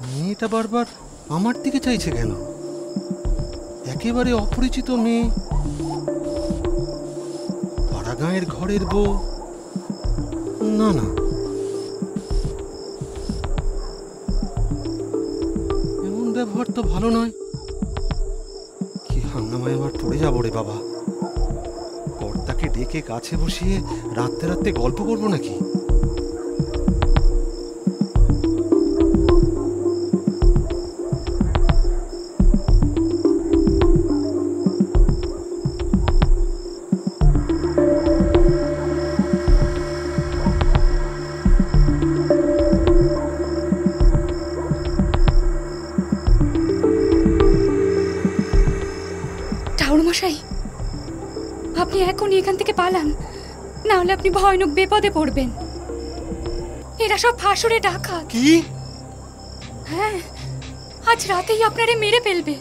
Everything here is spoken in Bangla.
মেয়েটা বারবার আমার দিকে চাইছে কেন? একেবারে অপরিচিত মেয়ে, পাড়া গাঁয়ের ঘরের বউ। না না, এমন ব্যবহার তো ভালো নয়। কি হাঙ্গামায় আবার পড়ে যাবো রে বাবা। কর্তাকে ডেকে কাছে বসিয়ে রাত্রে রাত্রে গল্প করবো নাকি? ঠাকুরমশাই, আপনি এখনই এখান থেকে পালান, না হলে আপনি ভয়ানক বিপদে পড়বেন। এরা সব ফাঁসুরে ডাকাত। কি? হ্যাঁ, আজ রাতেই আপনারে মেরে ফেলবে।